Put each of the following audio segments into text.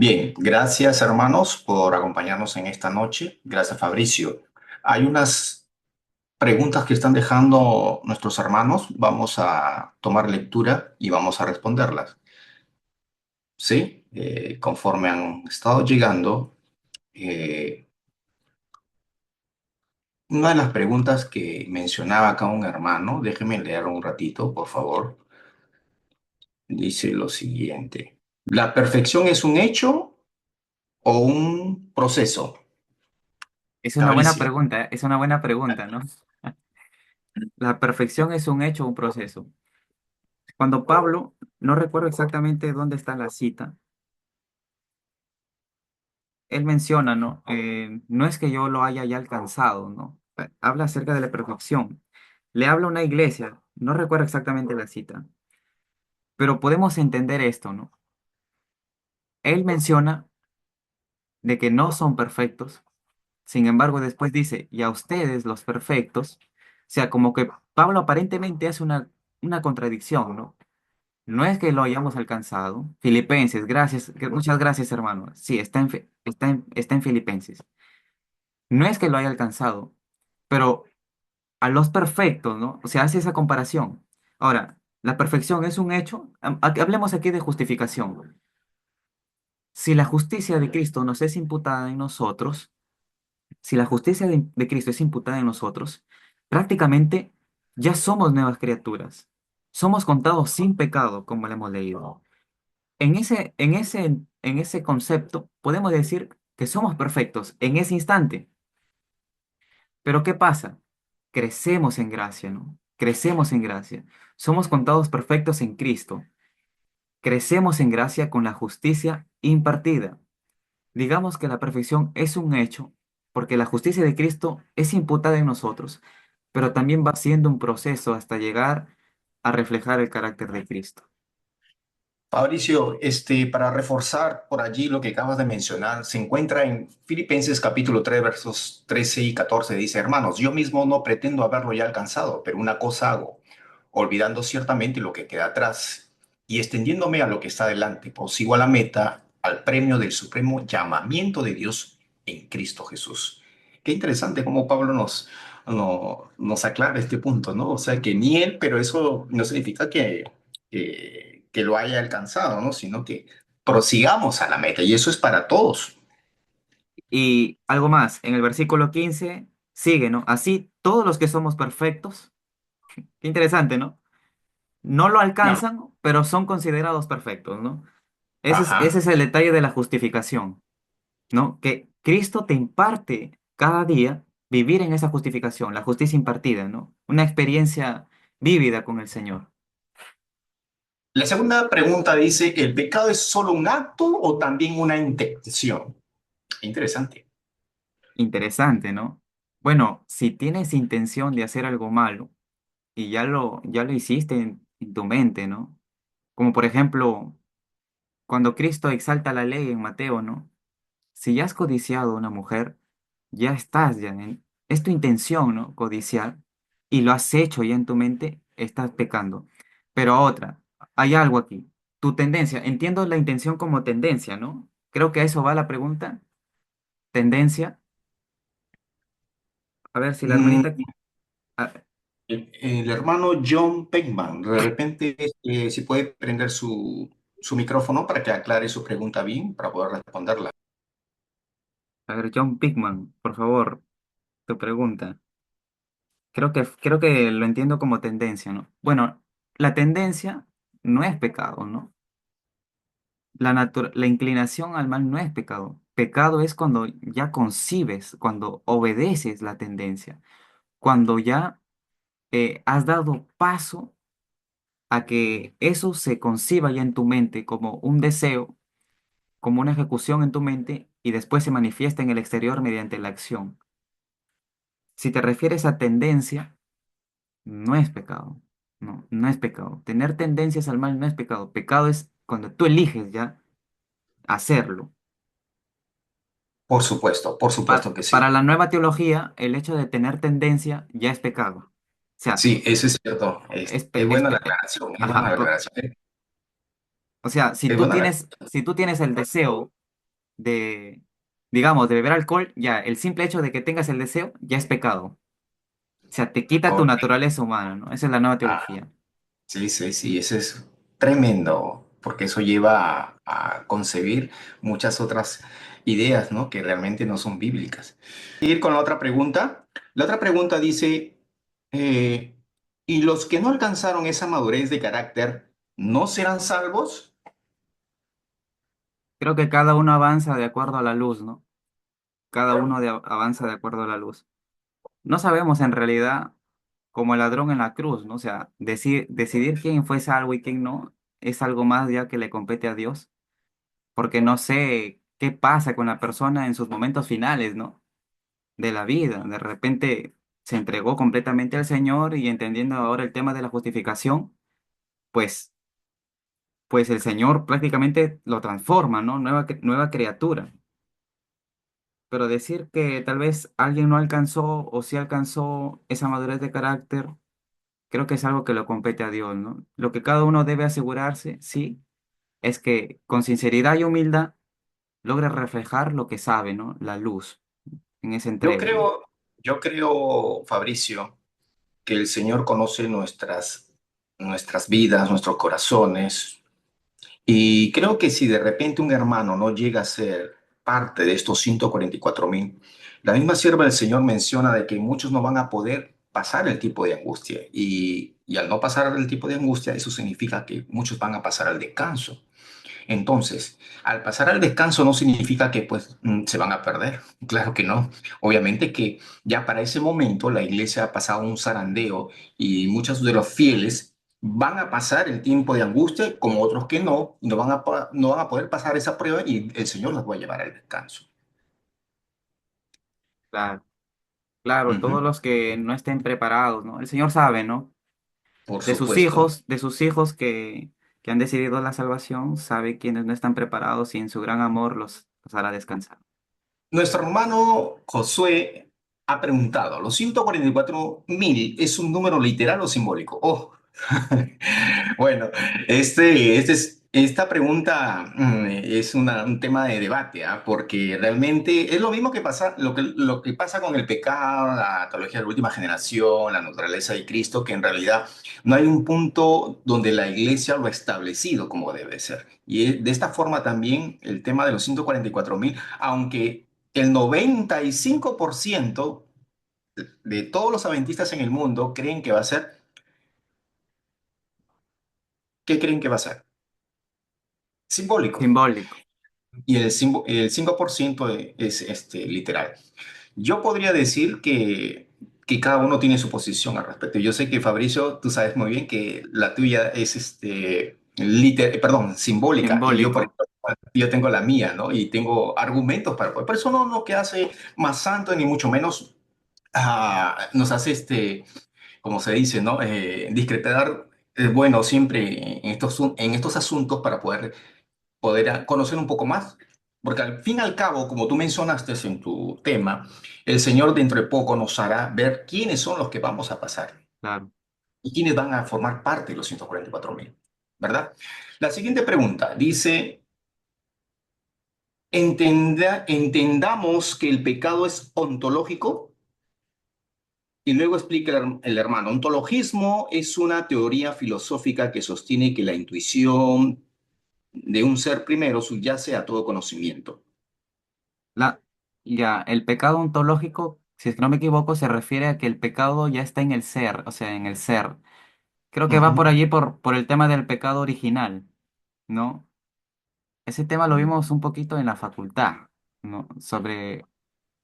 Bien, gracias hermanos por acompañarnos en esta noche. Gracias Fabricio. Hay unas preguntas que están dejando nuestros hermanos. Vamos a tomar lectura y vamos a responderlas. ¿Sí? Conforme han estado llegando, eh, una de las preguntas que mencionaba acá un hermano, déjeme leer un ratito, por favor. Dice lo siguiente. ¿La perfección es un hecho o un proceso? Es una buena Fabricio. pregunta, es una buena pregunta, ¿no? ¿La perfección es un hecho o un proceso? Cuando Pablo, no recuerdo exactamente dónde está la cita, él menciona, ¿no? No es que yo lo haya ya alcanzado, ¿no? Habla acerca de la perfección. Le habla a una iglesia, no recuerdo exactamente la cita, pero podemos entender esto, ¿no? Él menciona de que no son perfectos, sin embargo, después dice, y a ustedes los perfectos, o sea, como que Pablo aparentemente hace una contradicción, ¿no? No es que lo hayamos alcanzado. Filipenses, gracias, muchas gracias, hermano. Sí, está en Filipenses. No es que lo haya alcanzado, pero a los perfectos, ¿no? O sea, hace esa comparación. Ahora, ¿la perfección es un hecho? Hablemos aquí de justificación. Si la justicia de Cristo nos es imputada en nosotros, si la justicia de Cristo es imputada en nosotros, prácticamente ya somos nuevas criaturas. Somos contados sin pecado, como le hemos leído. En ese concepto, podemos decir que somos perfectos en ese instante. Pero ¿qué pasa? Crecemos en gracia, ¿no? Crecemos en gracia. Somos contados perfectos en Cristo. Crecemos en gracia con la justicia impartida. Digamos que la perfección es un hecho, porque la justicia de Cristo es imputada en nosotros, pero también va siendo un proceso hasta llegar a reflejar el carácter de Cristo. Fabricio, para reforzar por allí lo que acabas de mencionar, se encuentra en Filipenses capítulo 3 versos 13 y 14. Dice, hermanos, yo mismo no pretendo haberlo ya alcanzado, pero una cosa hago, olvidando ciertamente lo que queda atrás y extendiéndome a lo que está delante, prosigo a la meta, al premio del supremo llamamiento de Dios en Cristo Jesús. Qué interesante cómo Pablo nos aclara este punto, ¿no? O sea, que ni él, pero eso no significa que lo haya alcanzado, ¿no? Sino que prosigamos a la meta y eso es para todos. Y algo más, en el versículo 15 sigue, ¿no? Así todos los que somos perfectos, qué interesante, ¿no? No lo No. alcanzan, pero son considerados perfectos, ¿no? Ese Ajá. es el detalle de la justificación, ¿no? Que Cristo te imparte cada día vivir en esa justificación, la justicia impartida, ¿no? Una experiencia vívida con el Señor. La segunda pregunta dice, ¿el pecado es solo un acto o también una intención? Interesante. Interesante, ¿no? Bueno, si tienes intención de hacer algo malo y ya lo hiciste en tu mente, ¿no? Como por ejemplo, cuando Cristo exalta la ley en Mateo, ¿no? Si ya has codiciado a una mujer, ya estás, es tu intención, ¿no? Codiciar, y lo has hecho ya en tu mente, estás pecando. Pero otra, hay algo aquí. Tu tendencia, entiendo la intención como tendencia, ¿no? Creo que a eso va la pregunta. Tendencia. A ver si la Mm, hermanita aquí. ah, el hermano John Peckman, de repente, si puede prender su micrófono para que aclare su pregunta bien, para poder responderla. A ver, John Pickman, por favor, tu pregunta. Creo que lo entiendo como tendencia, ¿no? Bueno, la tendencia no es pecado, ¿no? La inclinación al mal no es pecado. Pecado es cuando ya concibes, cuando obedeces la tendencia, cuando ya has dado paso a que eso se conciba ya en tu mente como un deseo, como una ejecución en tu mente y después se manifiesta en el exterior mediante la acción. Si te refieres a tendencia, no es pecado. No, no es pecado. Tener tendencias al mal no es pecado. Pecado es cuando tú eliges ya hacerlo. Por Pa- supuesto que sí. para la nueva teología, el hecho de tener tendencia ya es pecado. O sea, Sí, eso es cierto. es, Es pe- es buena la pe- aclaración, es buena ajá, la aclaración. o sea, si Es tú buena la tienes, si tú tienes el deseo, de, digamos, de beber alcohol, ya el simple hecho de que tengas el deseo ya es pecado. O sea, te quita tu Correcto. naturaleza humana, ¿no? Esa es la nueva Ah, teología. sí, sí, sí, eso es tremendo, porque eso lleva a concebir muchas otras ideas, ¿no? Que realmente no son bíblicas. Ir con la otra pregunta. La otra pregunta dice, eh, ¿y los que no alcanzaron esa madurez de carácter no serán salvos? Creo que cada uno avanza de acuerdo a la luz, ¿no? Cada uno avanza de acuerdo a la luz. No sabemos en realidad, como el ladrón en la cruz, ¿no? O sea, decidir quién fue salvo y quién no es algo más ya que le compete a Dios, porque no sé qué pasa con la persona en sus momentos finales, ¿no? De la vida. De repente se entregó completamente al Señor y entendiendo ahora el tema de la justificación, pues, pues el Señor prácticamente lo transforma, ¿no? Nueva criatura. Pero decir que tal vez alguien no alcanzó o sí alcanzó esa madurez de carácter, creo que es algo que lo compete a Dios, ¿no? Lo que cada uno debe asegurarse, sí, es que con sinceridad y humildad logre reflejar lo que sabe, ¿no? La luz en esa Yo entrega, ¿no? creo, yo creo, Fabricio, que el Señor conoce nuestras vidas, nuestros corazones. Y creo que si de repente un hermano no llega a ser parte de estos 144.000, la misma sierva del Señor menciona de que muchos no van a poder pasar el tipo de angustia. Y al no pasar el tipo de angustia, eso significa que muchos van a pasar al descanso. Entonces, al pasar al descanso no significa que pues se van a perder. Claro que no. Obviamente que ya para ese momento la iglesia ha pasado un zarandeo y muchos de los fieles van a pasar el tiempo de angustia como otros que no, y no van a poder pasar esa prueba y el Señor los va a llevar al descanso. Claro, claro, todos Ujú. los que no estén preparados, ¿no? El Señor sabe, ¿no? Por supuesto. De sus hijos que han decidido la salvación, sabe quienes no están preparados y en su gran amor los hará descansar. Nuestro hermano Josué ha preguntado, ¿los 144.000 es un número literal o simbólico? Oh, bueno, esta pregunta es un tema de debate, ¿ah? Porque realmente es lo mismo que pasa, lo que pasa con el pecado, la teología de la última generación, la naturaleza de Cristo, que en realidad no hay un punto donde la iglesia lo ha establecido como debe ser. Y de esta forma también el tema de los 144.000, aunque el 95% de todos los adventistas en el mundo creen que va a ser, ¿qué creen que va a ser? Simbólico. Simbólico, Y el 5% es literal. Yo podría decir que cada uno tiene su posición al respecto. Yo sé que Fabricio, tú sabes muy bien que la tuya es perdón, simbólica, y yo, por simbólico, ejemplo, yo tengo la mía, ¿no? Y tengo argumentos para poder. Pero eso no lo que hace más santo, ni mucho menos nos hace, como se dice, ¿no? Discrepar, bueno, siempre en estos asuntos para poder conocer un poco más. Porque al fin y al cabo, como tú mencionaste en tu tema, el Señor dentro de poco nos hará ver quiénes son los que vamos a pasar claro. y quiénes van a formar parte de los 144.000, ¿verdad? La siguiente pregunta dice, entendamos que el pecado es ontológico y luego explica el hermano, ontologismo es una teoría filosófica que sostiene que la intuición de un ser primero subyace a todo conocimiento. La, ya, el pecado ontológico, si es que no me equivoco, se refiere a que el pecado ya está en el ser, o sea, en el ser. Creo que va por Ujú. allí por el tema del pecado original, ¿no? Ese tema lo vimos un poquito en la facultad, ¿no? Sobre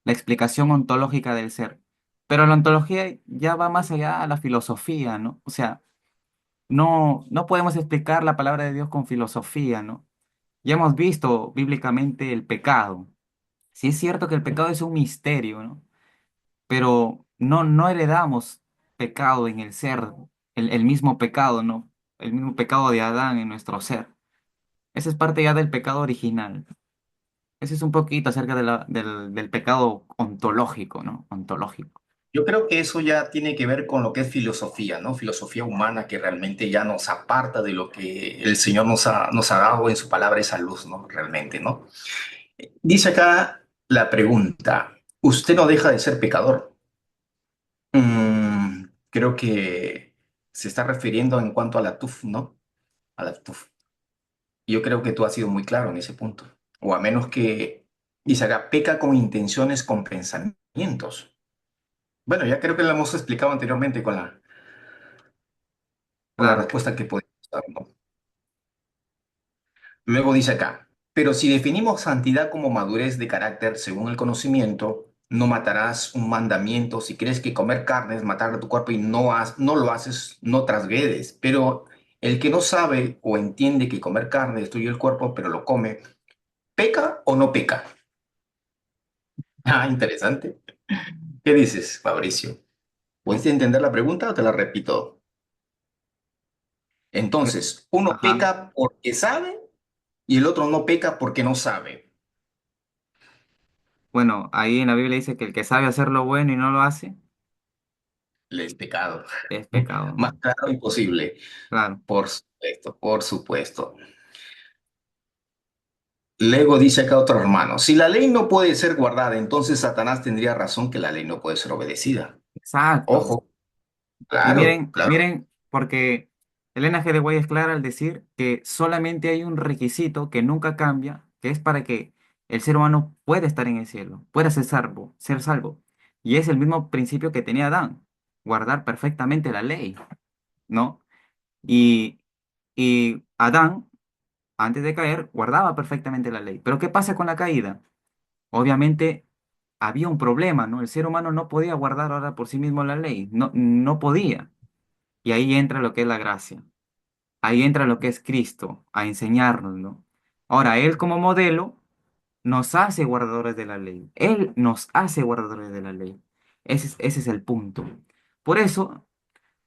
la explicación ontológica del ser. Pero la ontología ya va más allá a la filosofía, ¿no? O sea, no podemos explicar la palabra de Dios con filosofía, ¿no? Ya hemos visto bíblicamente el pecado. Sí es cierto que el pecado es un misterio, ¿no? Pero no heredamos pecado en el ser, el mismo pecado, ¿no? El mismo pecado de Adán en nuestro ser. Esa es parte ya del pecado original. Ese es un poquito acerca del pecado ontológico, ¿no? Ontológico. Yo creo que eso ya tiene que ver con lo que es filosofía, ¿no? Filosofía humana que realmente ya nos aparta de lo que el Señor nos ha dado en su palabra esa luz, ¿no? Realmente, ¿no? Dice acá la pregunta, ¿usted no deja de ser pecador? Creo que se está refiriendo en cuanto a la TUF, ¿no? A la TUF. Yo creo que tú has sido muy claro en ese punto. O a menos que dice acá, peca con intenciones, con pensamientos. Bueno, ya creo que lo hemos explicado anteriormente con la Claro, respuesta que podemos dar, ¿no? Luego dice acá, pero si definimos santidad como madurez de carácter según el conocimiento, no matarás un mandamiento. Si crees que comer carne es matar a tu cuerpo y no lo haces, no transgredes. Pero el que no sabe o entiende que comer carne destruye el cuerpo, pero lo come, ¿peca o no peca? Ah, interesante. ¿Qué dices, Fabricio? ¿Puedes entender la pregunta o te la repito? que- Entonces, uno ajá. peca porque sabe y el otro no peca porque no sabe. Bueno, ahí en la Biblia dice que el que sabe hacer lo bueno y no lo hace, Les pecado. es pecado, Más ¿no? claro imposible. Claro, Por supuesto, por supuesto. Luego dice acá otro hermano, si la ley no puede ser guardada, entonces Satanás tendría razón que la ley no puede ser obedecida. exacto. Ojo, Y claro, miren, claro. miren, porque Elena G. de Guay es clara al decir que solamente hay un requisito que nunca cambia, que es para que el ser humano pueda estar en el cielo, pueda ser salvo, ser salvo. Y es el mismo principio que tenía Adán, guardar perfectamente la ley, ¿no? Y, y Adán, antes de caer, guardaba perfectamente la ley. Pero ¿qué pasa con la caída? Obviamente había un problema, ¿no? El ser humano no podía guardar ahora por sí mismo la ley, no, no podía. Y ahí entra lo que es la gracia. Ahí entra lo que es Cristo, a enseñarnos, ¿no? Ahora, Él como modelo nos hace guardadores de la ley. Él nos hace guardadores de la ley. Ese es el punto. Por eso,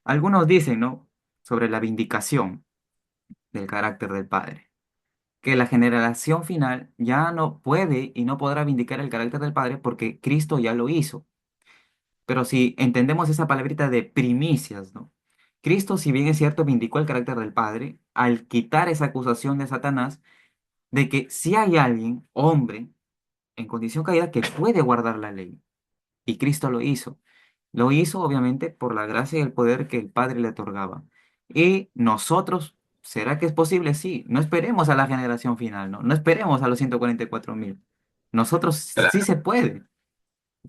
algunos dicen, ¿no? Sobre la vindicación del carácter del Padre. Que la generación final ya no puede y no podrá vindicar el carácter del Padre porque Cristo ya lo hizo. Pero si entendemos esa palabrita de primicias, ¿no? Cristo, si bien es cierto, vindicó el carácter del Padre al quitar esa acusación de Satanás de que si hay alguien, hombre, en condición caída, que puede guardar la ley. Y Cristo lo hizo. Lo hizo, obviamente, por la gracia y el poder que el Padre le otorgaba. Y nosotros, ¿será que es posible? Sí. No esperemos a la generación final, ¿no? No esperemos a los 144.000. Nosotros sí se puede.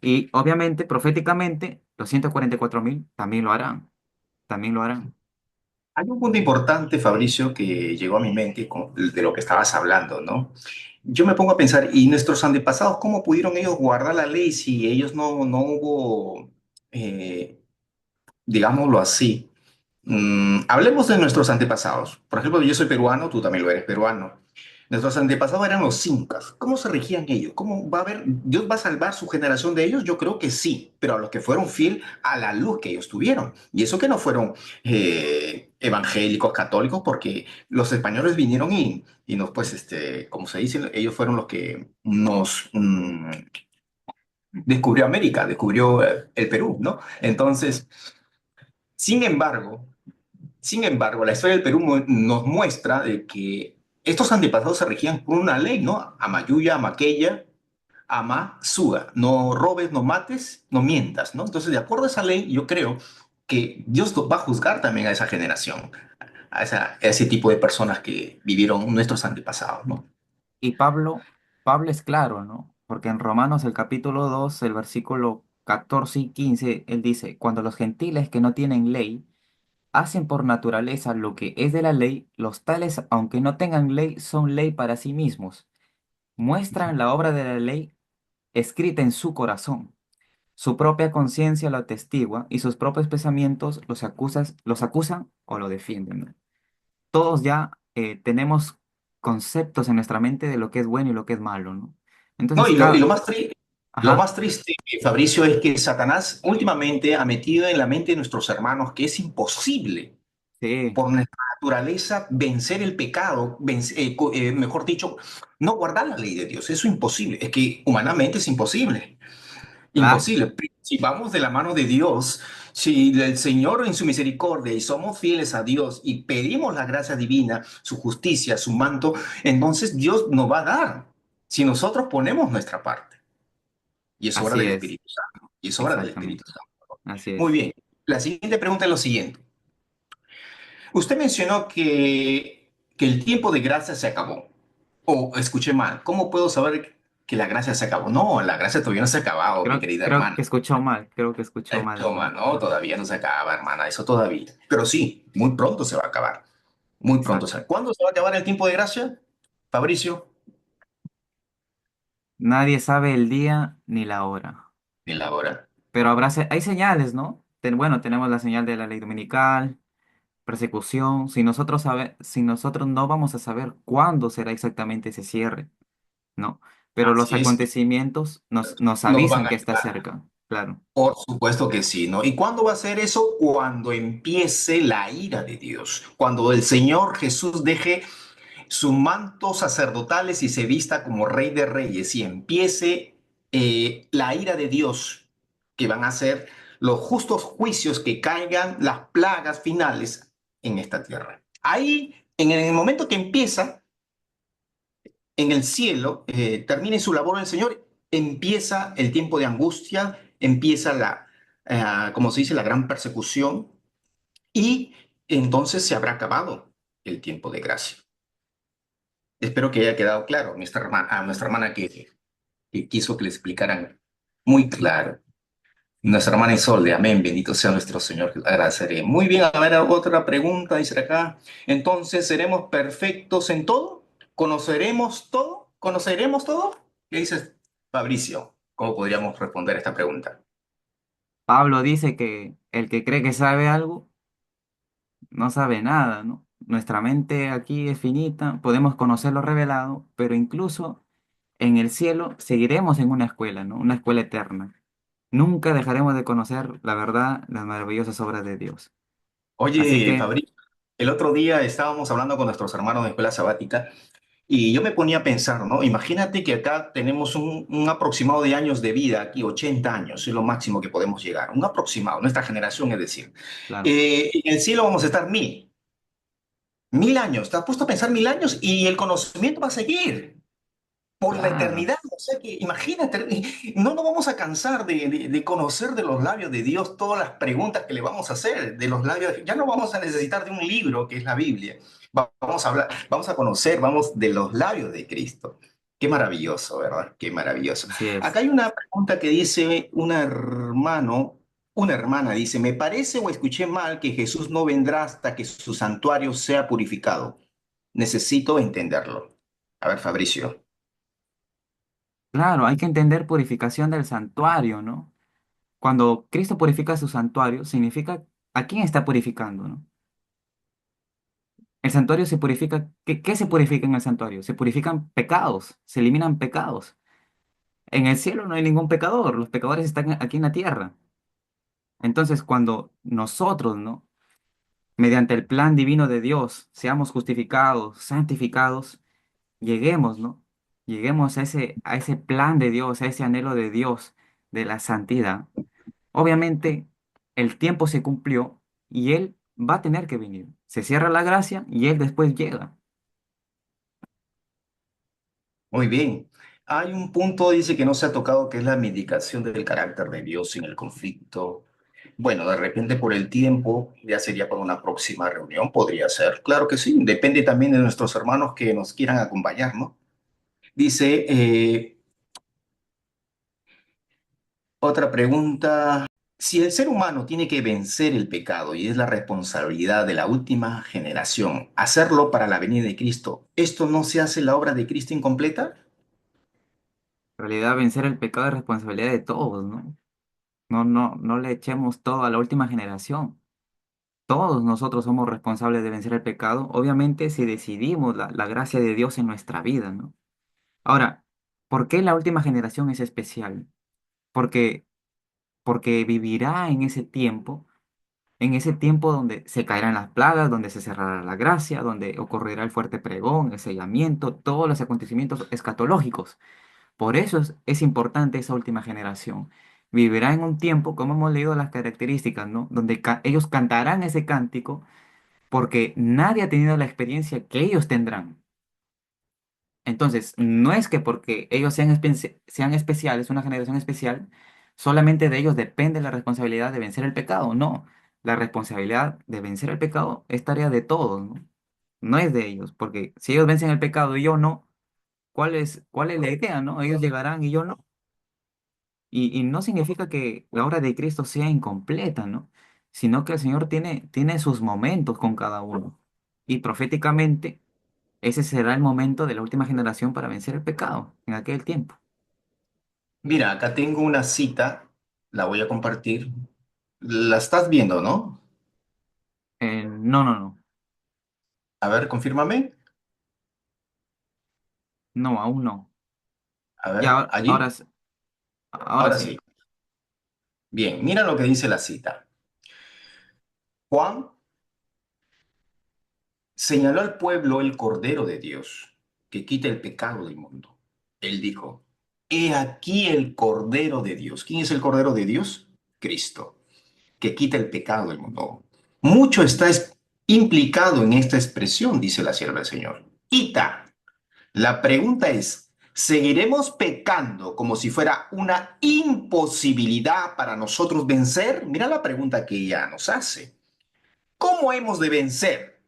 Y obviamente, proféticamente, los 144.000 también lo harán, también lo harán. Hay un punto importante, Fabricio, que llegó a mi mente de lo que estabas hablando, ¿no? Yo me pongo a pensar, ¿y nuestros antepasados cómo pudieron ellos guardar la ley si ellos no hubo, eh, digámoslo así? Hablemos de nuestros antepasados. Por ejemplo, yo soy peruano, tú también lo eres peruano. Nuestros antepasados eran los incas. ¿Cómo se regían ellos? ¿Cómo va a haber, Dios va a salvar su generación de ellos? Yo creo que sí, pero a los que fueron fiel a la luz que ellos tuvieron. Y eso que no fueron evangélicos, católicos, porque los españoles vinieron y nos, pues, como se dice, ellos fueron los que nos descubrió América, descubrió el Perú, ¿no? Entonces, sin embargo, la historia del Perú nos muestra de que estos antepasados se regían por una ley, ¿no? Amayuya, Amaqueya, Ama, Suga. No robes, no mates, no mientas, ¿no? Entonces, de acuerdo a esa ley, yo creo que Dios va a juzgar también a esa generación, a ese tipo de personas que vivieron nuestros antepasados, ¿no? Y Pablo es claro, ¿no? Porque en Romanos el capítulo 2 el versículo 14 y 15 él dice, cuando los gentiles que no tienen ley hacen por naturaleza lo que es de la ley, los tales, aunque no tengan ley, son ley para sí mismos. Muestran la obra de la ley escrita en su corazón. Su propia conciencia lo atestigua y sus propios pensamientos los acusan o lo defienden, ¿no? Todos ya tenemos conceptos en nuestra mente de lo que es bueno y lo que es malo, ¿no? No, Entonces, y cada... lo Ajá, más triste, Fabricio, es que Satanás últimamente ha metido en la mente de nuestros hermanos que es imposible sí, por nuestra naturaleza vencer el pecado, mejor dicho, no guardar la ley de Dios. Eso es imposible. Es que humanamente es imposible. claro. Imposible. Si vamos de la mano de Dios, si el Señor en su misericordia y somos fieles a Dios y pedimos la gracia divina, su justicia, su manto, entonces Dios nos va a dar. si nosotros ponemos nuestra parte, y es obra Así del es, Espíritu Santo, y es obra del Espíritu exactamente. Santo. Así Muy es. bien, la siguiente pregunta es lo siguiente. Usted mencionó que el tiempo de gracia se acabó. O escuché mal, ¿cómo puedo saber que la gracia se acabó? No, la gracia todavía no se ha acabado, mi querida Creo hermana. que escuchó mal, creo que escuchó mal, Toma, hermano. no, todavía no se acaba, hermana, eso todavía. Pero sí, muy pronto se va a acabar. Muy pronto. Exacto. ¿Cuándo se va a acabar el tiempo de gracia, Fabricio? Nadie sabe el día ni la hora. Ni la hora. Pero hay señales, ¿no? Bueno, tenemos la señal de la ley dominical, persecución. Si nosotros no vamos a saber cuándo será exactamente ese cierre, ¿no? Pero los Así es. acontecimientos nos Nos van avisan a que está llegar. cerca, claro. Por supuesto que sí, ¿no? ¿Y cuándo va a ser eso? Cuando empiece la ira de Dios. Cuando el Señor Jesús deje sus mantos sacerdotales y se vista como Rey de Reyes y empiece la ira de Dios, que van a ser los justos juicios que caigan las plagas finales en esta tierra. Ahí, en el momento que empieza en el cielo, termine su labor el Señor, empieza el tiempo de angustia, empieza como se dice, la gran persecución y entonces se habrá acabado el tiempo de gracia. Espero que haya quedado claro a nuestra hermana que quiso que le explicaran muy claro. Nuestra hermana Isolde, amén, bendito sea nuestro Señor, agradeceré. Muy bien, a ver, otra pregunta, dice acá. Entonces, ¿seremos perfectos en todo? ¿Conoceremos todo? ¿Conoceremos todo? ¿Qué dices, Fabricio? ¿Cómo podríamos responder esta pregunta? Pablo dice que el que cree que sabe algo no sabe nada, ¿no? Nuestra mente aquí es finita, podemos conocer lo revelado, pero incluso en el cielo seguiremos en una escuela, ¿no? Una escuela eterna. Nunca dejaremos de conocer la verdad, las maravillosas obras de Dios. Así Oye, que, Fabricio, el otro día estábamos hablando con nuestros hermanos de escuela sabática. Y yo me ponía a pensar, ¿no? Imagínate que acá tenemos un aproximado de años de vida, aquí 80 años, es lo máximo que podemos llegar, un aproximado, nuestra generación es decir. claro, En el cielo vamos a estar 1000 años, ¿te has puesto a pensar 1000 años? Y el conocimiento va a seguir por la claro, eternidad. O sea que imagínate, no nos vamos a cansar de conocer de los labios de Dios todas las preguntas que le vamos a hacer de los labios. Ya no vamos a necesitar de un libro que es la Biblia. Vamos a hablar, vamos a conocer, vamos de los labios de Cristo. Qué maravilloso, ¿verdad? Qué maravilloso. así Acá es. hay una pregunta que dice una hermana dice, me parece o escuché mal que Jesús no vendrá hasta que su santuario sea purificado. Necesito entenderlo. A ver, Fabricio. Claro, hay que entender purificación del santuario, ¿no? Cuando Cristo purifica su santuario, significa a quién está purificando, ¿no? El santuario se purifica, ¿qué se purifica en el santuario? Se purifican pecados, se eliminan pecados. En el cielo no hay ningún pecador, los pecadores están aquí en la tierra. Entonces, cuando nosotros, ¿no? Mediante el plan divino de Dios, seamos justificados, santificados, lleguemos, ¿no? Lleguemos a ese plan de Dios, a ese anhelo de Dios de la santidad. Obviamente, el tiempo se cumplió y Él va a tener que venir. Se cierra la gracia y Él después llega. Muy bien. Hay un punto, dice, que no se ha tocado, que es la medicación del carácter de Dios en el conflicto. Bueno, de repente por el tiempo, ya sería por una próxima reunión, podría ser. Claro que sí, depende también de nuestros hermanos que nos quieran acompañar, ¿no? Dice, otra pregunta, si el ser humano tiene que vencer el pecado y es la responsabilidad de la última generación, hacerlo para la venida de Cristo, ¿esto no se hace la obra de Cristo incompleta? En realidad, vencer el pecado es responsabilidad de todos, ¿no? No le echemos todo a la última generación. Todos nosotros somos responsables de vencer el pecado, obviamente si decidimos la gracia de Dios en nuestra vida, ¿no? Ahora, ¿por qué la última generación es especial? Porque, porque vivirá en ese tiempo donde se caerán las plagas, donde se cerrará la gracia, donde ocurrirá el fuerte pregón, el sellamiento, todos los acontecimientos escatológicos. Por eso es importante esa última generación. Vivirá en un tiempo, como hemos leído las características, ¿no? Donde ellos cantarán ese cántico porque nadie ha tenido la experiencia que ellos tendrán. Entonces, no es que porque ellos sean especiales, una generación especial, solamente de ellos depende la responsabilidad de vencer el pecado. No, la responsabilidad de vencer el pecado es tarea de todos, ¿no? No es de ellos, porque si ellos vencen el pecado y yo no, cuál es la idea, no? Ellos llegarán y yo no. Y no significa que la obra de Cristo sea incompleta, ¿no? Sino que el Señor tiene sus momentos con cada uno. Y proféticamente, ese será el momento de la última generación para vencer el pecado en aquel tiempo. Mira, acá tengo una cita, la voy a compartir. La estás viendo, ¿no? No, no, no, A ver, confírmame. no, aún no. A Ya, ver, allí. ahora Ahora sí. sí. Bien, mira lo que dice la cita. Juan señaló al pueblo el Cordero de Dios, que quita el pecado del mundo. Él dijo, he aquí el Cordero de Dios. ¿Quién es el Cordero de Dios? Cristo, que quita el pecado del mundo. Mucho está implicado en esta expresión, dice la sierva del Señor. Quita. La pregunta es, ¿seguiremos pecando como si fuera una imposibilidad para nosotros vencer? Mira la pregunta que ella nos hace. ¿Cómo hemos de vencer?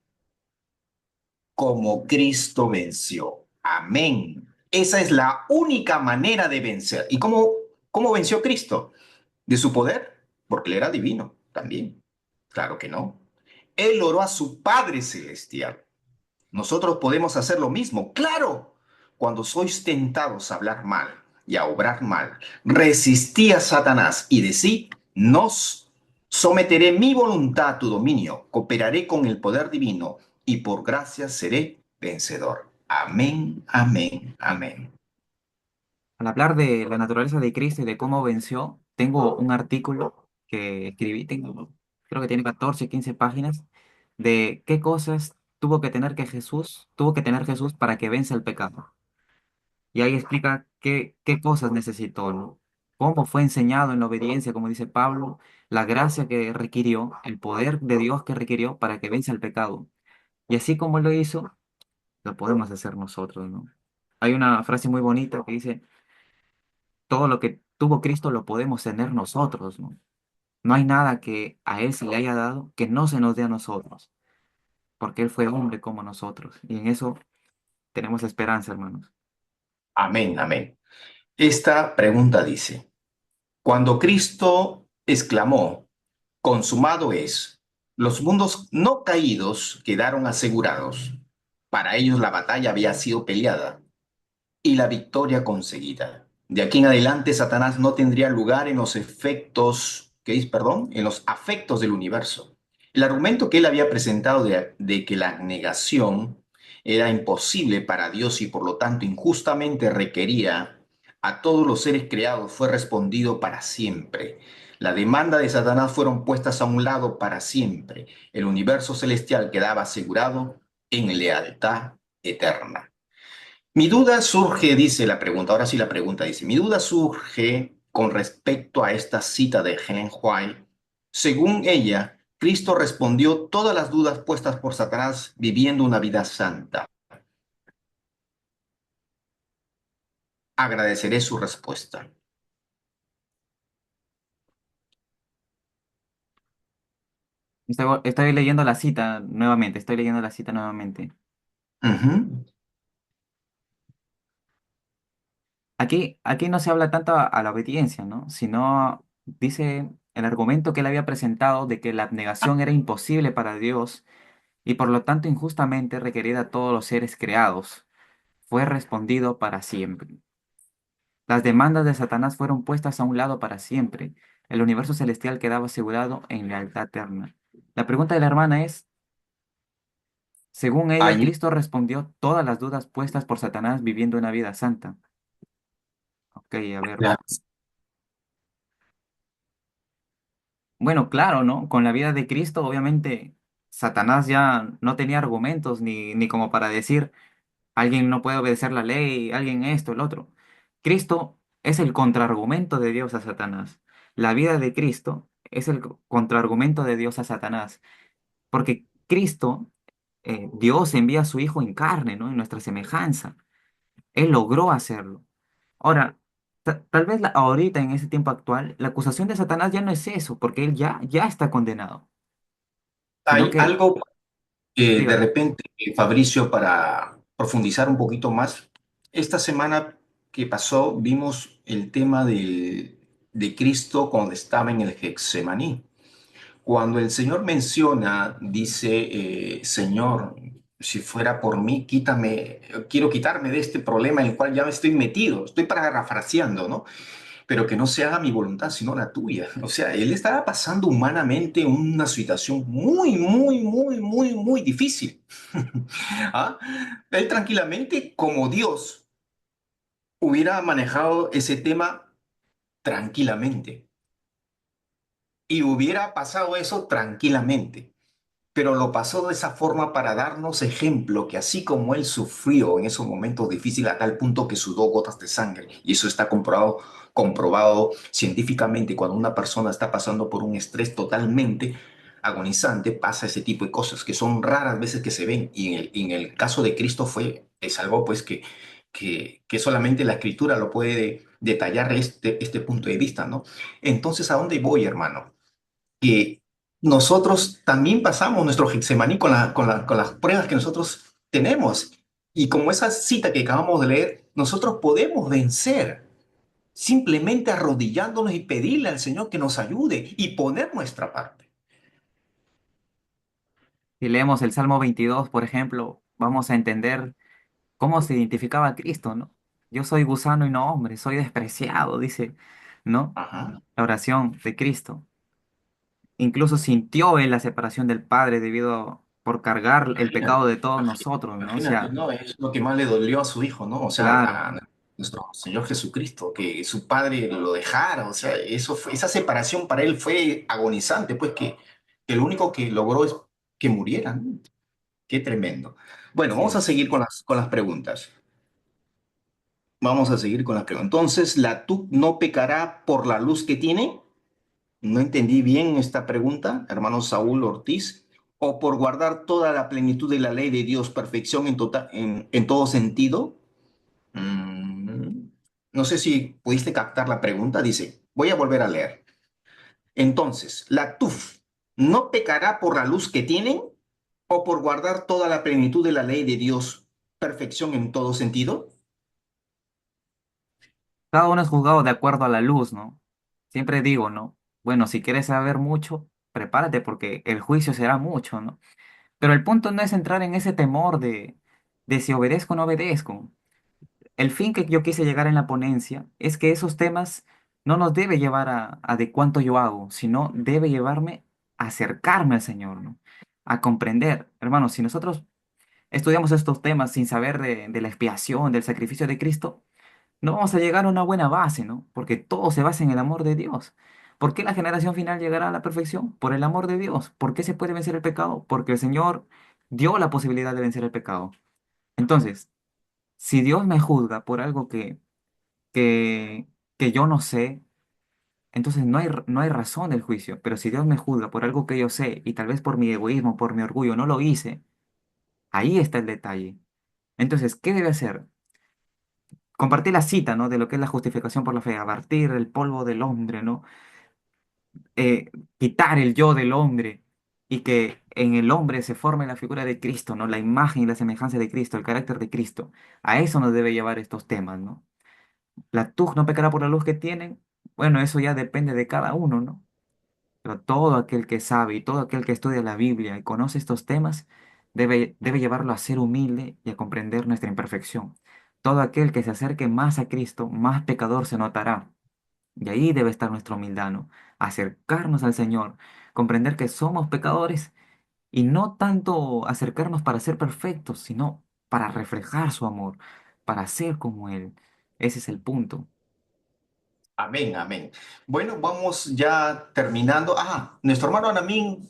Como Cristo venció. Amén. Esa es la única manera de vencer. ¿Y cómo venció Cristo? ¿De su poder? Porque él era divino también. Claro que no. Él oró a su Padre Celestial. Nosotros podemos hacer lo mismo, claro. Cuando sois tentados a hablar mal y a obrar mal, resistí a Satanás y decí, nos someteré mi voluntad a tu dominio, cooperaré con el poder divino y por gracia seré vencedor. Amén, amén, amén. Al hablar de la naturaleza de Cristo y de cómo venció, tengo un artículo que escribí, creo que tiene 14, 15 páginas, de qué cosas tuvo que tener Jesús para que venza el pecado. Y ahí explica qué cosas necesitó, ¿no? Cómo fue enseñado en la obediencia, como dice Pablo, la gracia que requirió, el poder de Dios que requirió para que venza el pecado. Y así como lo hizo, lo podemos hacer nosotros, ¿no? Hay una frase muy bonita que dice, todo lo que tuvo Cristo lo podemos tener nosotros, ¿no? No hay nada que a Él se le haya dado que no se nos dé a nosotros, porque Él fue hombre como nosotros. Y en eso tenemos esperanza, hermanos. Amén, amén. Esta pregunta dice, cuando Cristo exclamó, consumado es, los mundos no caídos quedaron asegurados. Para ellos la batalla había sido peleada y la victoria conseguida. De aquí en adelante, Satanás no tendría lugar en los efectos, ¿qué es, perdón? En los afectos del universo. El argumento que él había presentado de que la negación era imposible para Dios y por lo tanto injustamente requería a todos los seres creados fue respondido para siempre. La demanda de Satanás fueron puestas a un lado para siempre. El universo celestial quedaba asegurado en lealtad eterna. Mi duda surge, dice la pregunta, ahora sí la pregunta dice, mi duda surge con respecto a esta cita de Helen White. Según ella, Cristo respondió todas las dudas puestas por Satanás viviendo una vida santa. Agradeceré su respuesta. Estoy leyendo la cita nuevamente, estoy leyendo la cita nuevamente. Ujú. Aquí no se habla tanto a la obediencia, ¿no? Sino dice el argumento que él había presentado de que la abnegación era imposible para Dios y por lo tanto injustamente requerida a todos los seres creados. Fue respondido para siempre. Las demandas de Satanás fueron puestas a un lado para siempre. El universo celestial quedaba asegurado en lealtad eterna. La pregunta de la hermana es, según ella, Allí, Cristo respondió todas las dudas puestas por Satanás viviendo una vida santa. Ok, a ver. la- Bueno, claro, ¿no? Con la vida de Cristo, obviamente, Satanás ya no tenía argumentos ni como para decir, alguien no puede obedecer la ley, alguien esto, el otro. Cristo es el contraargumento de Dios a Satanás. La vida de Cristo es el contraargumento de Dios a Satanás. Porque Cristo, Dios envía a su Hijo en carne, ¿no? En nuestra semejanza. Él logró hacerlo. Ahora, tal vez ahorita, en ese tiempo actual, la acusación de Satanás ya no es eso, porque él ya está condenado, sino Hay que, algo de dígame, repente, Fabricio, para profundizar un poquito más. Esta semana que pasó vimos el tema de Cristo cuando estaba en el Getsemaní. Cuando el Señor menciona, dice, Señor, si fuera por mí, quítame, quiero quitarme de este problema en el cual ya me estoy metido. Estoy parafraseando, ¿no? Pero que no se haga mi voluntad, sino la tuya. O sea, él estaba pasando humanamente una situación muy, muy, muy, muy, muy difícil. ¿Ah? Él tranquilamente, como Dios, hubiera manejado ese tema tranquilamente y hubiera pasado eso tranquilamente. Pero lo pasó de esa forma para darnos ejemplo que así como él sufrió en esos momentos difíciles a tal punto que sudó gotas de sangre, y eso está comprobado científicamente, cuando una persona está pasando por un estrés totalmente agonizante, pasa ese tipo de cosas que son raras veces que se ven, y en el caso de Cristo es algo pues que solamente la escritura lo puede detallar este punto de vista, ¿no? Entonces, ¿a dónde voy, hermano? Que nosotros también pasamos nuestro Getsemaní con las pruebas que nosotros tenemos. Y como esa cita que acabamos de leer, nosotros podemos vencer simplemente arrodillándonos y pedirle al Señor que nos ayude y poner nuestra parte. si leemos el Salmo 22, por ejemplo, vamos a entender cómo se identificaba a Cristo, ¿no? Yo soy gusano y no hombre, soy despreciado, dice, ¿no? Ajá. La oración de Cristo. Incluso sintió él la separación del Padre por cargar el Imagínate, pecado de todos imagínate, nosotros, ¿no? O imagínate, sea, ¿no? Es lo que más le dolió a su hijo, ¿no? O sea, claro, a nuestro Señor Jesucristo, que su padre lo dejara, o sea, esa separación para él fue agonizante, pues que lo único que logró es que muriera, ¿no? Qué tremendo. Bueno, así vamos a es. seguir con las preguntas. Vamos a seguir con las preguntas. Entonces, ¿la TUC no pecará por la luz que tiene? No entendí bien esta pregunta, hermano Saúl Ortiz. ¿O por guardar toda la plenitud de la ley de Dios, perfección en todo sentido? Mm, no sé si pudiste captar la pregunta. Dice, voy a volver a leer. Entonces, ¿la TUF no pecará por la luz que tiene o por guardar toda la plenitud de la ley de Dios, perfección en todo sentido? Cada uno es juzgado de acuerdo a la luz, ¿no? Siempre digo, ¿no? Bueno, si quieres saber mucho, prepárate porque el juicio será mucho, ¿no? Pero el punto no es entrar en ese temor de si obedezco o no obedezco. El fin que yo quise llegar en la ponencia es que esos temas no nos debe llevar a de cuánto yo hago, sino debe llevarme a acercarme al Señor, ¿no? A comprender. Hermanos, si nosotros estudiamos estos temas sin saber de la expiación, del sacrificio de Cristo, no vamos a llegar a una buena base, ¿no? Porque todo se basa en el amor de Dios. ¿Por qué la generación final llegará a la perfección? Por el amor de Dios. ¿Por qué se puede vencer el pecado? Porque el Señor dio la posibilidad de vencer el pecado. Entonces, si Dios me juzga por algo que, que yo no sé, entonces no hay razón del juicio. Pero si Dios me juzga por algo que yo sé y tal vez por mi egoísmo, por mi orgullo, no lo hice, ahí está el detalle. Entonces, ¿qué debe hacer? Compartir la cita, ¿no? De lo que es la justificación por la fe, abatir el polvo del hombre, ¿no? eh, Quitar el yo del hombre y que en el hombre se forme la figura de Cristo, ¿no? La imagen y la semejanza de Cristo, el carácter de Cristo. A eso nos debe llevar estos temas, ¿no? La TUG no pecará por la luz que tienen. Bueno, eso ya depende de cada uno, ¿no? Pero todo aquel que sabe y todo aquel que estudia la Biblia y conoce estos temas debe llevarlo a ser humilde y a comprender nuestra imperfección. Todo aquel que se acerque más a Cristo, más pecador se notará. Y ahí debe estar nuestra humildad, ¿no? Acercarnos al Señor, comprender que somos pecadores y no tanto acercarnos para ser perfectos, sino para reflejar su amor, para ser como Él. Ese es el punto. Amén, amén. Bueno, vamos ya terminando. Nuestro hermano Anamín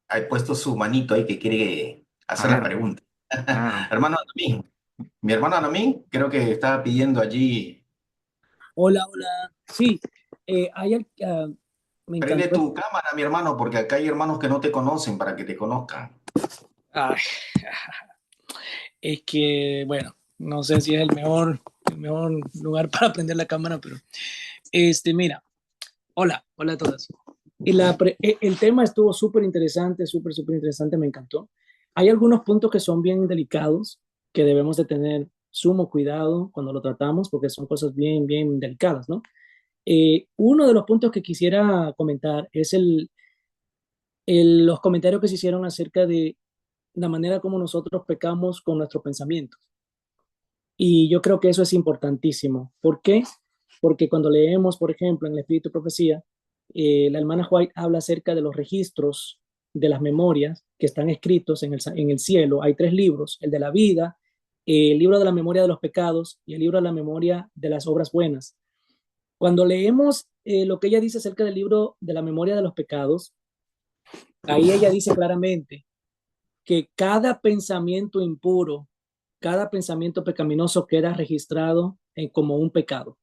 ha puesto su manito ahí que quiere A hacer la ver, pregunta. claro. Hermano Anamín, mi hermano Anamín creo que estaba pidiendo allí. Hola, hola. Sí, me Prende encantó. tu cámara, mi hermano, porque acá hay hermanos que no te conocen para que te conozcan. Ay, es que, bueno. No sé si es el mejor lugar para prender la cámara, pero mira, hola a todas. El tema estuvo súper interesante, súper interesante, me encantó. Hay algunos puntos que son bien delicados, que debemos de tener sumo cuidado cuando lo tratamos, porque son cosas bien delicadas, ¿no? Uno de los puntos que quisiera comentar es los comentarios que se hicieron acerca de la manera como nosotros pecamos con nuestros pensamientos. Y yo creo que eso es importantísimo. ¿Por qué? Porque cuando leemos, por ejemplo, en el Espíritu de Profecía, la hermana White habla acerca de los registros de las memorias que están escritos en el cielo. Hay tres libros, el de la vida, el libro de la memoria de los pecados y el libro de la memoria de las obras buenas. Cuando leemos lo que ella dice acerca del libro de la memoria de los pecados, ahí ella dice claramente que cada pensamiento impuro, cada pensamiento pecaminoso queda registrado como un pecado.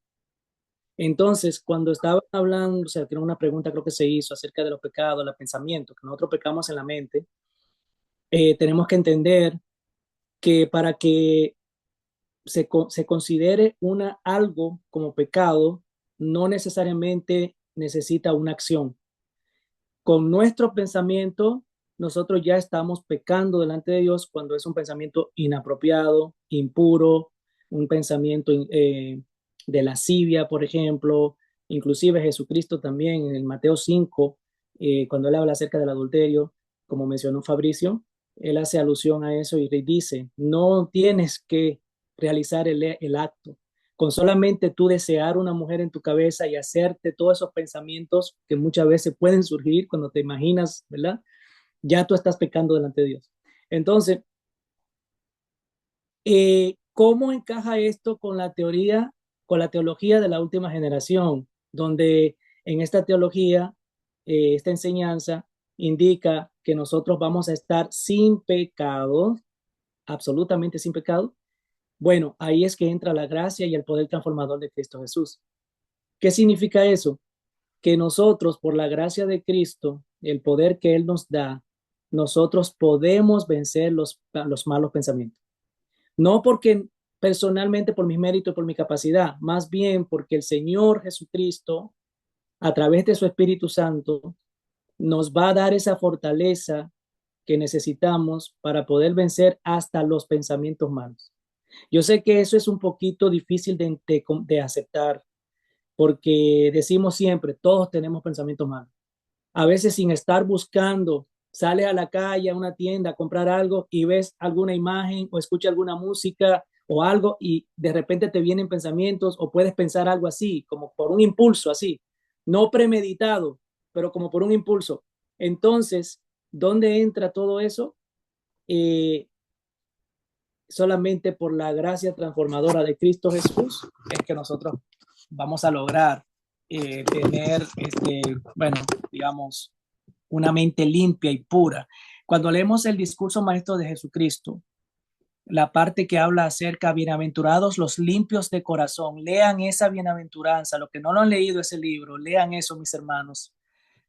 Entonces, cuando estaban hablando, o sea, tiene una pregunta creo que se hizo acerca de los pecados, los pensamientos, que nosotros pecamos en la mente, tenemos que entender que para que se considere algo como pecado, no necesariamente necesita una acción. Con nuestro pensamiento, nosotros ya estamos pecando delante de Dios cuando es un pensamiento inapropiado, impuro, un pensamiento de lascivia, por ejemplo. Inclusive Jesucristo también en el Mateo 5, cuando él habla acerca del adulterio, como mencionó Fabricio, él hace alusión a eso y dice, no tienes que realizar el acto, con solamente tú desear una mujer en tu cabeza y hacerte todos esos pensamientos que muchas veces pueden surgir cuando te imaginas, ¿verdad? Ya tú estás pecando delante de Dios. Entonces, ¿cómo encaja esto con la teología de la última generación, donde en esta teología, esta enseñanza indica que nosotros vamos a estar sin pecado, absolutamente sin pecado? Bueno, ahí es que entra la gracia y el poder transformador de Cristo Jesús. ¿Qué significa eso? Que nosotros, por la gracia de Cristo, el poder que Él nos da, nosotros podemos vencer los malos pensamientos. No porque personalmente por mis méritos, por mi capacidad, más bien porque el Señor Jesucristo, a través de su Espíritu Santo, nos va a dar esa fortaleza que necesitamos para poder vencer hasta los pensamientos malos. Yo sé que eso es un poquito difícil de aceptar, porque decimos siempre, todos tenemos pensamientos malos. A veces sin estar buscando, sales a la calle, a una tienda a comprar algo y ves alguna imagen o escuchas alguna música o algo y de repente te vienen pensamientos o puedes pensar algo así, como por un impulso así, no premeditado, pero como por un impulso. Entonces, ¿dónde entra todo eso? Eh, Solamente por la gracia transformadora de Cristo Jesús es que nosotros vamos a lograr tener, bueno, digamos, una mente limpia y pura. Cuando leemos el discurso maestro de Jesucristo, la parte que habla acerca, bienaventurados los limpios de corazón, lean esa bienaventuranza, los que no lo han leído ese libro, lean eso, mis hermanos.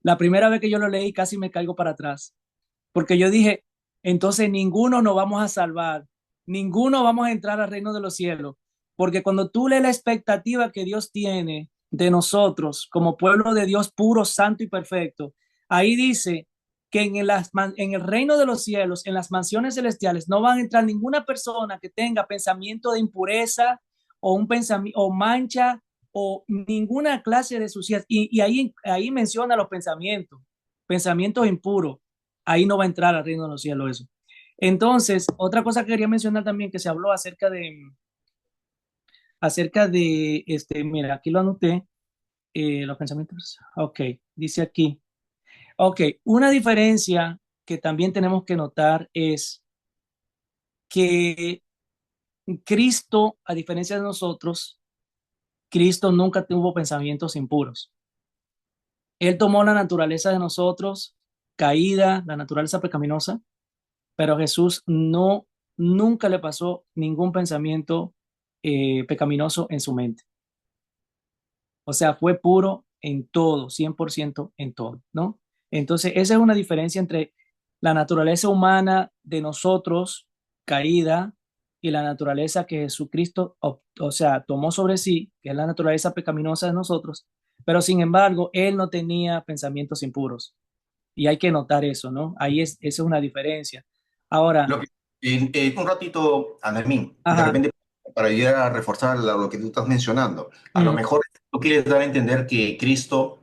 La primera vez que yo lo leí casi me caigo para atrás, porque yo dije, entonces ninguno nos vamos a salvar, ninguno vamos a entrar al reino de los cielos, porque cuando tú lees la expectativa que Dios tiene de nosotros como pueblo de Dios puro, santo y perfecto, ahí dice que en el reino de los cielos, en las mansiones celestiales, no van a entrar ninguna persona que tenga pensamiento de impureza o un pensamiento o mancha o ninguna clase de suciedad. Y ahí menciona los pensamientos impuros. Ahí no va a entrar al reino de los cielos eso. Entonces, otra cosa que quería mencionar también que se habló mira, aquí lo anoté, los pensamientos. Ok, dice aquí. Ok, una diferencia que también tenemos que notar es que Cristo, a diferencia de nosotros, Cristo nunca tuvo pensamientos impuros. Él tomó la naturaleza de nosotros, caída, la naturaleza pecaminosa, pero Jesús nunca le pasó ningún pensamiento pecaminoso en su mente. O sea, fue puro en todo, 100% en todo, ¿no? Entonces, esa es una diferencia entre la naturaleza humana de nosotros, caída, y la naturaleza que Jesucristo, o sea, tomó sobre sí, que es la naturaleza pecaminosa de nosotros, pero sin embargo, él no tenía pensamientos impuros. Y hay que notar eso, ¿no? Esa es una diferencia. Ahora, Lo que, un ratito, Anamín, de ajá, repente, para ayudar a reforzar lo que tú estás mencionando, a lo mm, mejor tú quieres dar a entender que Cristo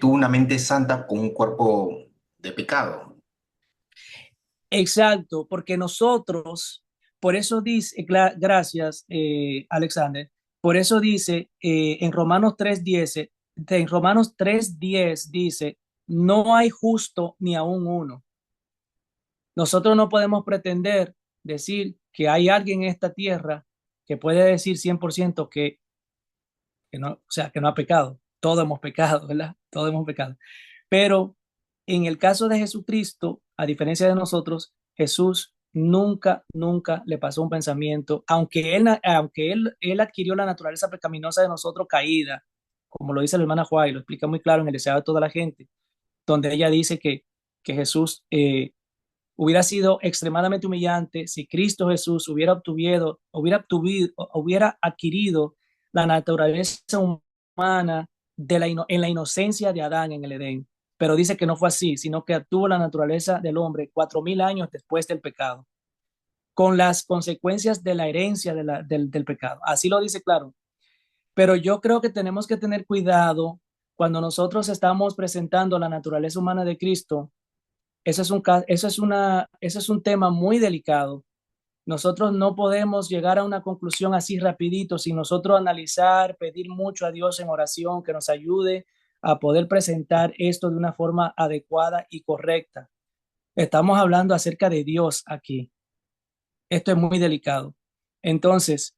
tuvo una mente santa con un cuerpo de pecado. exacto, porque nosotros, por eso dice, gracias, Alexander, por eso dice en Romanos 3:10 dice, no hay justo ni aún uno. Nosotros no podemos pretender decir que hay alguien en esta tierra que puede decir 100% que no, o sea, que no ha pecado. Todos hemos pecado, ¿verdad? Todos hemos pecado. Pero en el caso de Jesucristo, a diferencia de nosotros, Jesús nunca le pasó un pensamiento, aunque él adquirió la naturaleza pecaminosa de nosotros caída, como lo dice la hermana Juárez, lo explica muy claro en el Deseado de toda la gente, donde ella dice que Jesús hubiera sido extremadamente humillante si Cristo Jesús hubiera adquirido la naturaleza humana en la inocencia de Adán en el Edén. Pero dice que no fue así, sino que tuvo la naturaleza del hombre 4000 años después del pecado, con las consecuencias de la herencia del pecado. Así lo dice claro. Pero yo creo que tenemos que tener cuidado cuando nosotros estamos presentando la naturaleza humana de Cristo. Eso es un tema muy delicado. Nosotros no podemos llegar a una conclusión así rapidito sin nosotros analizar, pedir mucho a Dios en oración que nos ayude a poder presentar esto de una forma adecuada y correcta. Estamos hablando acerca de Dios aquí. Esto es muy delicado. Entonces,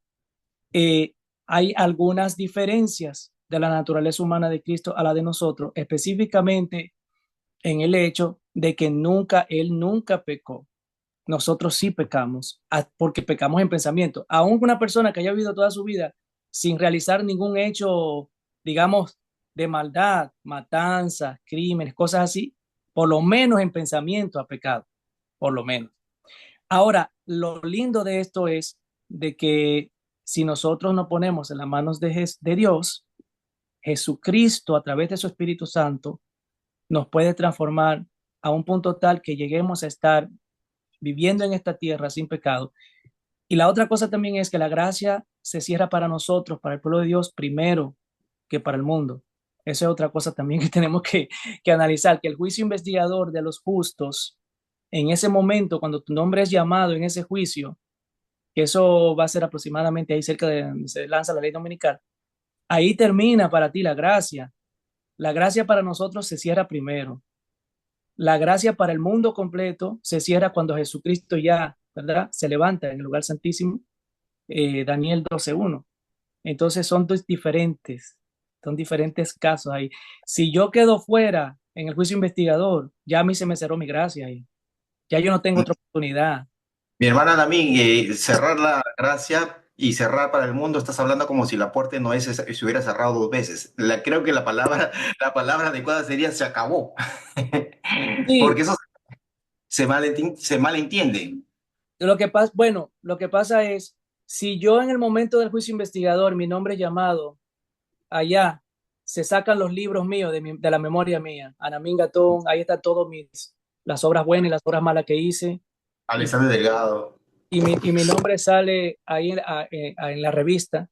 eh, hay algunas diferencias de la naturaleza humana de Cristo a la de nosotros, específicamente en el hecho de que Él nunca pecó. Nosotros sí pecamos, porque pecamos en pensamiento. Aún una persona que haya vivido toda su vida sin realizar ningún hecho, digamos, de maldad, matanza, crímenes, cosas así, por lo menos en pensamiento ha pecado, por lo menos. Ahora, lo lindo de esto es de que si nosotros nos ponemos en las manos de Dios, Jesucristo a través de su Espíritu Santo nos puede transformar a un punto tal que lleguemos a estar viviendo en esta tierra sin pecado. Y la otra cosa también es que la gracia se cierra para nosotros, para el pueblo de Dios, primero que para el mundo. Esa es otra cosa también que tenemos que analizar, que el juicio investigador de los justos, en ese momento, cuando tu nombre es llamado en ese juicio, que eso va a ser aproximadamente ahí cerca de donde se lanza la ley dominical, ahí termina para ti la gracia. La gracia para nosotros se cierra primero. La gracia para el mundo completo se cierra cuando Jesucristo ya, ¿verdad? Se levanta en el lugar santísimo, Daniel 12:1. Entonces son diferentes casos ahí. Si yo quedo fuera en el juicio investigador, ya a mí se me cerró mi gracia ahí. Ya yo no tengo otra oportunidad. Mi hermana Anamín, cerrar la gracia y cerrar para el mundo, estás hablando como si la puerta no se hubiera cerrado dos veces. Creo que la palabra adecuada sería se acabó. Sí, Porque eso se malentiende. lo que pasa es, si yo en el momento del juicio investigador, mi nombre es llamado allá, se sacan los libros míos de la memoria mía, Anamín Gatón, ahí están todas las obras buenas y las obras malas que hice, y, Alexander Delgado. y mi nombre sale ahí en la revista.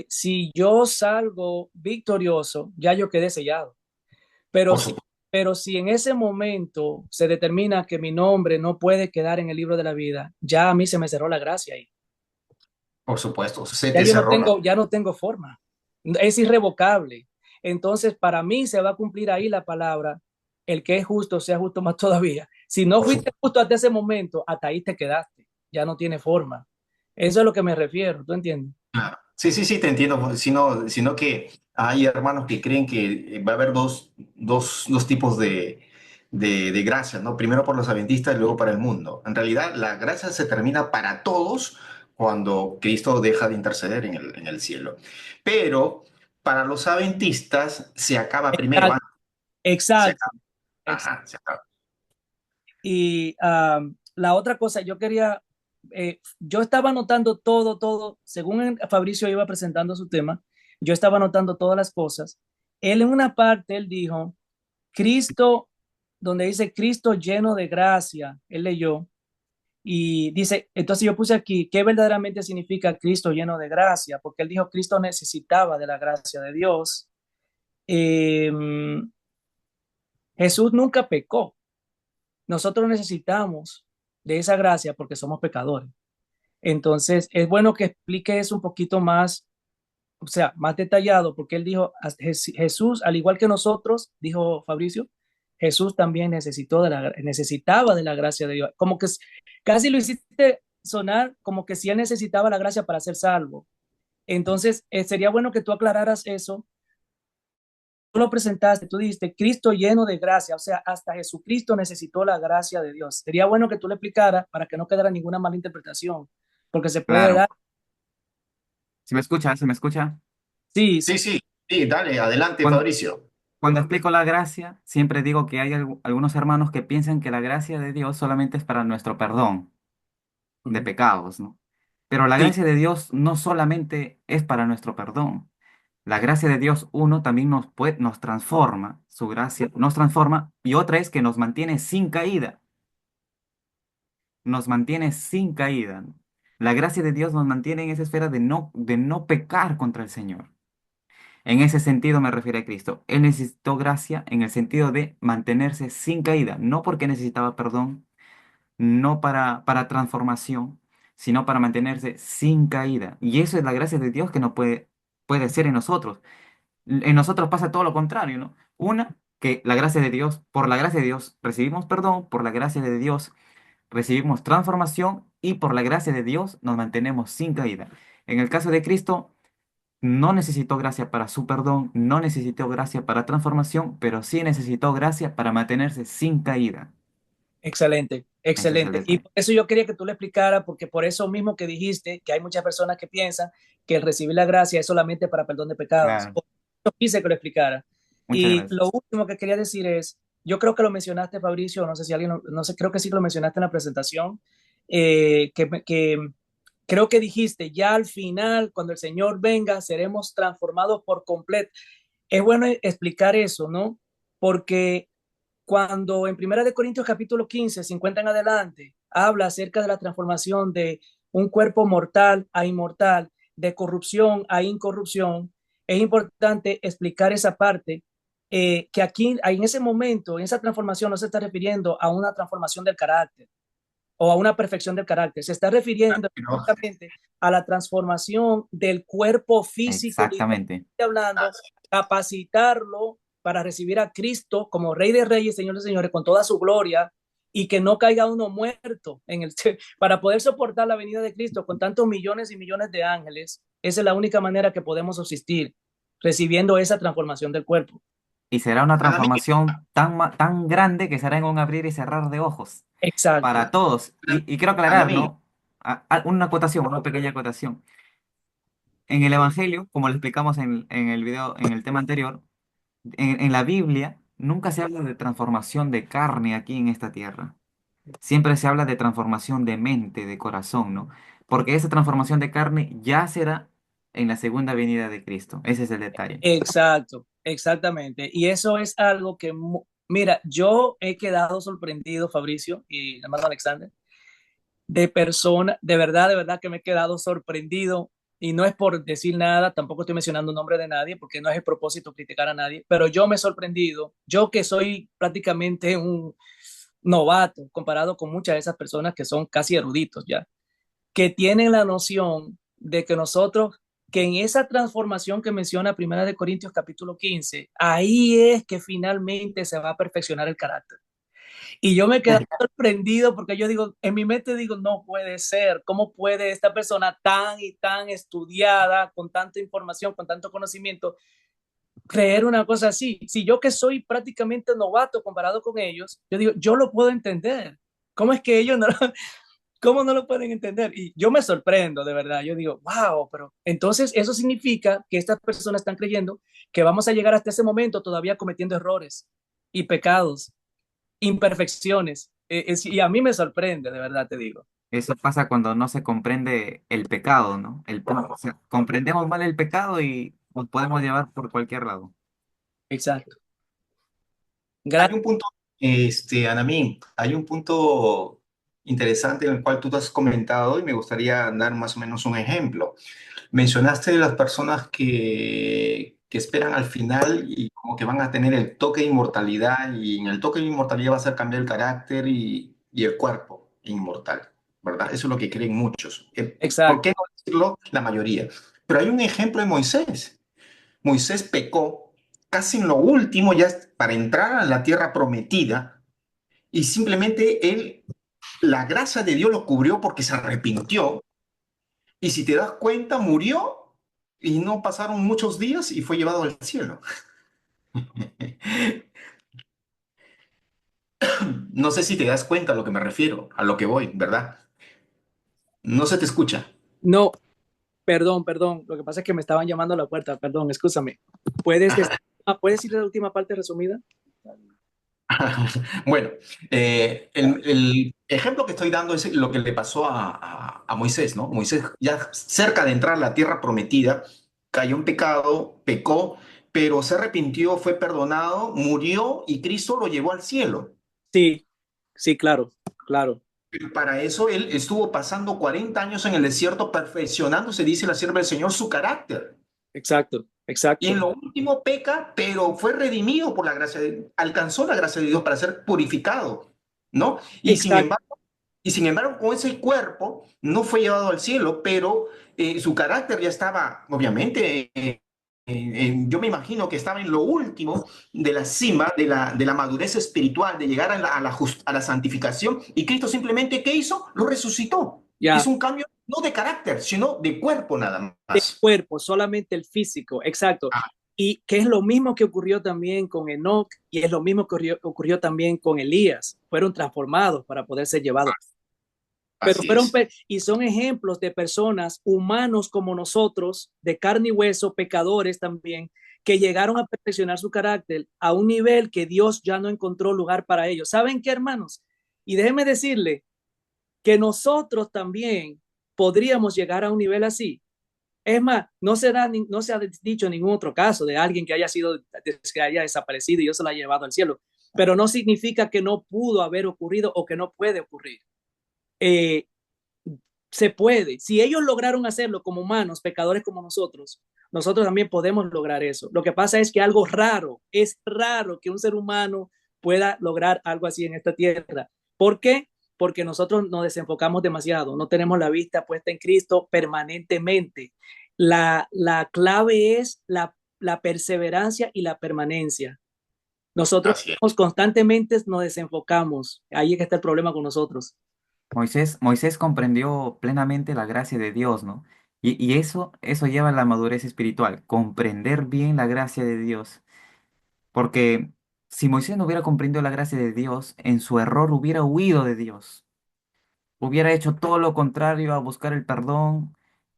Si yo salgo victorioso, ya yo quedé sellado. Pero Por si, supuesto, pero si en ese momento se determina que mi nombre no puede quedar en el libro de la vida, ya a mí se me cerró la gracia ahí. por supuesto, se Ya te yo no cerró la... tengo, ya no tengo forma. Es irrevocable. Entonces, para mí se va a cumplir ahí la palabra, el que es justo sea justo más todavía. Si no Por fuiste supuesto. justo hasta ese momento, hasta ahí te quedaste. Ya no tiene forma. Eso es a lo que me refiero, ¿tú entiendes? Claro. Sí, sí, sí, te entiendo, sino que hay hermanos que creen que va a haber dos tipos de gracia, ¿no? Primero por los adventistas y luego para el mundo. En realidad, la gracia se termina para todos cuando Cristo deja de interceder en el cielo. Pero para los adventistas se acaba primero, Exacto, ¿ah? Se exacto. acaba. Ajá, se acaba. Y la otra cosa, yo quería yo estaba anotando todo, según Fabricio iba presentando su tema, yo estaba anotando todas las cosas. Él en una parte, él dijo, Cristo, donde dice Cristo lleno de gracia, él leyó, y dice, entonces yo puse aquí, ¿qué verdaderamente significa Cristo lleno de gracia? Porque él dijo, Cristo necesitaba de la gracia de Dios. Eh, Jesús nunca pecó. Nosotros necesitamos de esa gracia porque somos pecadores. Entonces, es bueno que explique eso un poquito más, o sea, más detallado, porque él dijo, Jesús, al igual que nosotros, dijo Fabricio, Jesús también necesitaba de la gracia de Dios. Como que casi lo hiciste sonar como que si él necesitaba la gracia para ser salvo. Entonces, sería bueno que tú aclararas eso. Tú lo presentaste, tú dijiste, Cristo lleno de gracia, o sea, hasta Jesucristo necesitó la gracia de Dios. Sería bueno que tú le explicaras para que no quedara ninguna mala interpretación, porque se puede Claro. dar. ¿Se me escucha? ¿Se me escucha? Sí, Sí, sí, sí, sí, dale, adelante, Cuando, Fabricio. cuando explico la gracia, siempre digo que hay algunos hermanos que piensan que la gracia de Dios solamente es para nuestro perdón de ujú, pecados, ¿no? Pero la sí, gracia de Dios no solamente es para nuestro perdón. La gracia de Dios, uno, también nos transforma, su gracia nos transforma, y otra es que nos mantiene sin caída, nos mantiene sin caída, ¿no? La gracia de Dios nos mantiene en esa esfera de no pecar contra el Señor. En ese sentido me refiero a Cristo. Él necesitó gracia en el sentido de mantenerse sin caída, no porque necesitaba perdón, no para transformación, sino para mantenerse sin caída. Y eso es la gracia de Dios que no puede ser en nosotros. En nosotros pasa todo lo contrario, ¿no? Una, que la gracia de Dios, por la gracia de Dios recibimos perdón, por la gracia de Dios recibimos transformación y por la gracia de Dios nos mantenemos sin caída. En el caso de Cristo, no necesitó gracia para su perdón, no necesitó gracia para transformación, pero sí necesitó gracia para mantenerse sin caída. excelente, Ese es el excelente. Y detalle. por eso yo quería que tú le explicaras, porque por eso mismo que dijiste que hay muchas personas que piensan que el recibir la gracia es solamente para perdón de pecados. Claro, Por eso quise que lo explicara. muchas Y gracias. lo último que quería decir es, yo creo que lo mencionaste, Fabricio, no sé si alguien, no sé, creo que sí lo mencionaste en la presentación, que creo que dijiste, ya al final, cuando el Señor venga, seremos transformados por completo. Es bueno explicar eso, ¿no? Porque cuando en Primera de Corintios capítulo 15, 50 en adelante, habla acerca de la transformación de un cuerpo mortal a inmortal, de corrupción a incorrupción, es importante explicar esa parte, que aquí, en ese momento, en esa transformación no se está refiriendo a una transformación del carácter o a una perfección del carácter, se está refiriendo Pero, exactamente a la transformación del cuerpo físico, Exactamente. hablando, capacitarlo para recibir a Cristo como Rey de Reyes, Señor de Señores, con toda su gloria, y que no caiga uno muerto para poder soportar la venida de Cristo con tantos millones y millones de ángeles. Esa es la única manera que podemos subsistir, recibiendo esa transformación del cuerpo. Y será una para mí, transformación tan grande que será en un abrir y cerrar de ojos Exacto. para todos. Y quiero para aclarar, mí, ¿no? Una acotación, una pequeña acotación. En el Evangelio, como lo explicamos en el video, en el tema anterior, en la Biblia nunca se habla de transformación de carne aquí en esta tierra. Siempre se habla de transformación de mente, de corazón, ¿no? Porque esa transformación de carne ya será en la segunda venida de Cristo. Ese es el detalle. Exacto, exactamente. Y eso es algo que, mira, yo he quedado sorprendido, Fabricio y hermano Alexander, de verdad que me he quedado sorprendido. Y no es por decir nada, tampoco estoy mencionando el nombre de nadie, porque no es el propósito criticar a nadie, pero yo me he sorprendido, yo que soy prácticamente un novato comparado con muchas de esas personas que son casi eruditos ya, que tienen la noción de que nosotros, que en esa transformación que menciona Primera de Corintios capítulo 15, ahí es que finalmente se va a perfeccionar el carácter. Y yo me quedé sorprendido porque yo digo, en mi mente digo, no puede ser, ¿cómo puede esta persona tan y tan estudiada, con tanta información, con tanto conocimiento, creer una cosa así? Si yo que soy prácticamente novato comparado con ellos, yo digo, yo lo puedo entender. ¿Cómo es que ellos no, ¿cómo no lo pueden entender? Y yo me sorprendo, de verdad. Yo digo, wow, pero entonces eso significa que estas personas están creyendo que vamos a llegar hasta ese momento todavía cometiendo errores y pecados, imperfecciones. Y a mí me sorprende, de verdad te digo. Eso pasa cuando no se comprende el pecado, ¿no? O sea, comprendemos mal el pecado y nos podemos llevar por cualquier lado. Exacto. Hay Gracias. un punto, Anamí, hay un punto interesante en el cual tú te has comentado y me gustaría dar más o menos un ejemplo. Mencionaste de las personas que esperan al final y como que van a tener el toque de inmortalidad y en el toque de inmortalidad va a ser cambiar el carácter y el cuerpo inmortal, ¿verdad? Eso es lo que creen muchos. ¿Por Exacto. qué no decirlo la mayoría? Pero hay un ejemplo de Moisés. Moisés pecó casi en lo último ya para entrar a la tierra prometida y simplemente él, la gracia de Dios lo cubrió porque se arrepintió y si te das cuenta murió y no pasaron muchos días y fue llevado al cielo. No sé si te das cuenta a lo que me refiero, a lo que voy, ¿verdad? No se te escucha. No, perdón, perdón. Lo que pasa es que me estaban llamando a la puerta. Perdón, escúchame. ¿Puedes ir a la última parte resumida? Bueno, el ejemplo que estoy dando es lo que le pasó a Moisés, ¿no? Moisés, ya cerca de entrar a la tierra prometida, cayó en pecado, pecó, pero se arrepintió, fue perdonado, murió y Cristo lo llevó al cielo. Sí, sí, claro, claro. Pero para eso él estuvo pasando 40 años en el desierto perfeccionándose, dice la sierva del Señor, su carácter. Exacto, Y en exacto. lo último peca, pero fue redimido por la gracia, alcanzó la gracia de Dios para ser purificado, ¿no? Exacto. Y sin embargo, con ese cuerpo no fue llevado al cielo, pero su carácter ya estaba, obviamente, yo me imagino que estaba en lo último de la cima de la madurez espiritual, de llegar a la santificación. Y Cristo simplemente, ¿qué hizo? Lo resucitó. Ya. Hizo un cambio no de carácter, sino de cuerpo nada De más. cuerpo, solamente el físico, exacto. Y que es lo mismo que ocurrió también con Enoch y es lo mismo que ocurrió también con Elías. Fueron transformados para poder ser llevados. Pero Así es. y son ejemplos de personas humanos como nosotros, de carne y hueso, pecadores también, que llegaron a perfeccionar su carácter a un nivel que Dios ya no encontró lugar para ellos. ¿Saben qué, hermanos? Y déjenme decirle que nosotros también podríamos llegar a un nivel así. Es más, no se ha dicho ningún otro caso de alguien que haya sido, que haya desaparecido y Dios se lo ha llevado al cielo, pero no significa que no pudo haber ocurrido o que no puede ocurrir. Eh, Se puede. Si ellos lograron hacerlo como humanos, pecadores como nosotros también podemos lograr eso. Lo que pasa es que algo raro, es raro que un ser humano pueda lograr algo así en esta tierra. ¿Por qué? Porque nosotros nos desenfocamos demasiado, no tenemos la vista puesta en Cristo permanentemente. La clave es la perseverancia y la permanencia. Nosotros Así es. constantemente nos desenfocamos. Ahí es que está el problema con nosotros. Moisés comprendió plenamente la gracia de Dios, ¿no? Y eso lleva a la madurez espiritual, comprender bien la gracia de Dios. Porque si Moisés no hubiera comprendido la gracia de Dios, en su error hubiera huido de Dios. Hubiera hecho todo lo contrario a buscar el perdón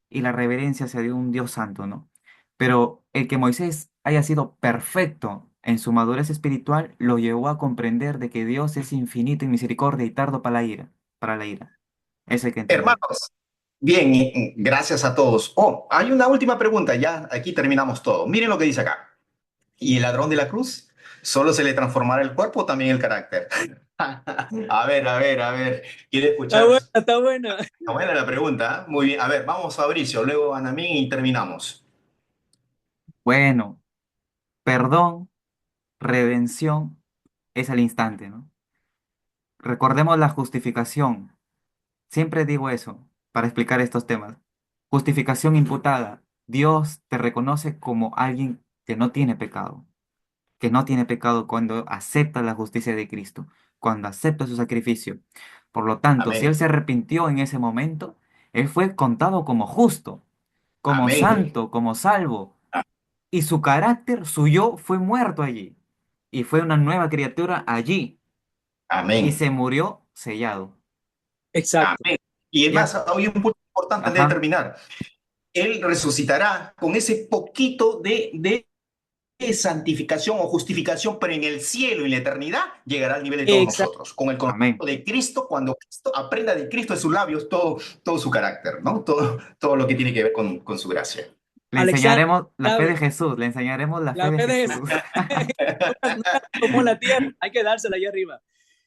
y la reverencia hacia un Dios santo, ¿no? Pero el que Moisés haya sido perfecto en su madurez espiritual lo llevó a comprender de que Dios es infinito en misericordia y tardo para la ira. Eso hay que entender. Hermanos, bien, y gracias a todos. Oh, hay una última pregunta, ya aquí terminamos todo. Miren lo que dice acá. ¿Y el ladrón de la cruz? ¿Solo se le transformará el cuerpo o también el carácter? A ver, a ver, a ver. ¿Quiere Está escuchar? buena, está buena. Está buena la pregunta, ¿eh? Muy bien. A ver, vamos Fabricio, luego Anamín y terminamos. Bueno, perdón, redención es al instante, ¿no? Recordemos la justificación. Siempre digo eso para explicar estos temas. Justificación imputada. Dios te reconoce como alguien que no tiene pecado cuando acepta la justicia de Cristo, cuando acepta su sacrificio. Por lo tanto, si Amén. Él se arrepintió en ese momento, Él fue contado como justo, como Amén. santo, como salvo, y su carácter, su yo, fue muerto allí, y fue una nueva criatura allí, y Amén. se murió sellado. Exacto. Amén. Y es más, Ya, hay un punto importante antes de ajá. terminar. Él resucitará con ese poquito de santificación o justificación, pero en el cielo y en la eternidad llegará al nivel de todos Exacto. nosotros, con el Amén. conocimiento de Cristo, cuando Cristo aprenda de Cristo en sus labios todo su carácter, ¿no? Todo lo que tiene que ver con su gracia. Le Alexander, enseñaremos la fe de ¿sabe? Jesús, le enseñaremos la fe La de fe de Jesús Jesús. no la tomó en la tierra, hay que dársela allá arriba.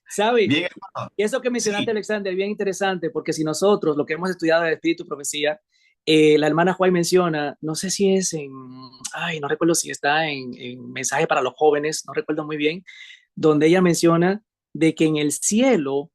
¿Sabe? Bien, hermano. Y eso que mencionaste, Sí, Alexander, bien interesante, porque si nosotros, lo que hemos estudiado de Espíritu y Profecía, la hermana Juay menciona, no sé si es no recuerdo si está en Mensaje para los Jóvenes, no recuerdo muy bien, donde ella menciona de que en el cielo,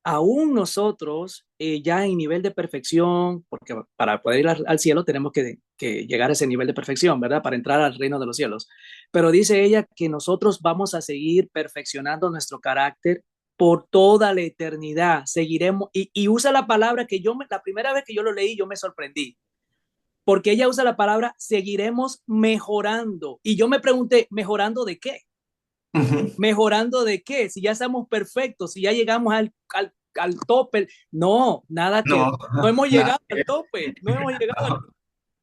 aún nosotros, ya en nivel de perfección, porque para poder ir al cielo tenemos que llegar a ese nivel de perfección, ¿verdad? Para entrar al reino de los cielos. Pero dice ella que nosotros vamos a seguir perfeccionando nuestro carácter por toda la eternidad. Seguiremos, y usa la palabra que la primera vez que yo lo leí, yo me sorprendí, porque ella usa la palabra seguiremos mejorando. Y yo me pregunté, ¿mejorando de qué? ujú. ¿Mejorando de qué? Si ya estamos perfectos, si ya llegamos al tope. No, nada que ver. No, No hemos nada llegado que al ver. tope, no hemos llegado No.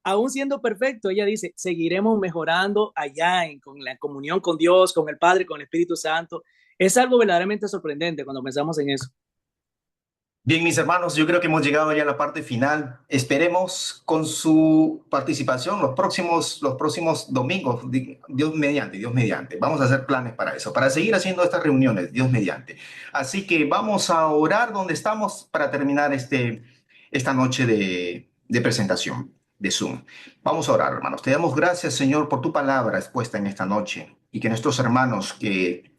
aún siendo perfecto. Ella dice, seguiremos mejorando allá con la comunión con Dios, con el Padre, con el Espíritu Santo. Es algo verdaderamente sorprendente cuando pensamos en eso. Bien, mis hermanos, yo creo que hemos llegado ya a la parte final. Esperemos con su participación los próximos domingos, Dios mediante, Dios mediante. Vamos a hacer planes para eso, para seguir haciendo estas reuniones, Dios mediante. Así que vamos a orar donde estamos para terminar esta noche de presentación de Zoom. Vamos a orar, hermanos. Te damos gracias, Señor, por tu palabra expuesta en esta noche y que nuestros hermanos que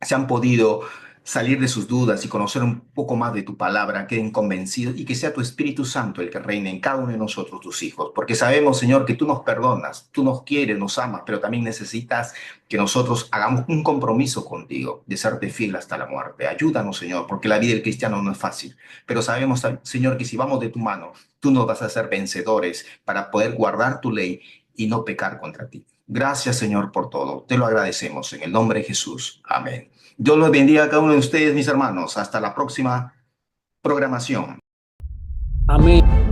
se han podido salir de sus dudas y conocer un poco más de tu palabra, queden convencidos y que sea tu Espíritu Santo el que reine en cada uno de nosotros, tus hijos, porque sabemos, Señor, que tú nos perdonas, tú nos quieres, nos amas, pero también necesitas que nosotros hagamos un compromiso contigo de serte fiel hasta la muerte. Ayúdanos, Señor, porque la vida del cristiano no es fácil, pero sabemos, Señor, que si vamos de tu mano, tú nos vas a hacer vencedores para poder guardar tu ley y no pecar contra ti. Gracias, Señor, por todo. Te lo agradecemos en el nombre de Jesús. Amén. Dios los bendiga a cada uno de ustedes, mis hermanos. Hasta la próxima programación. Amén.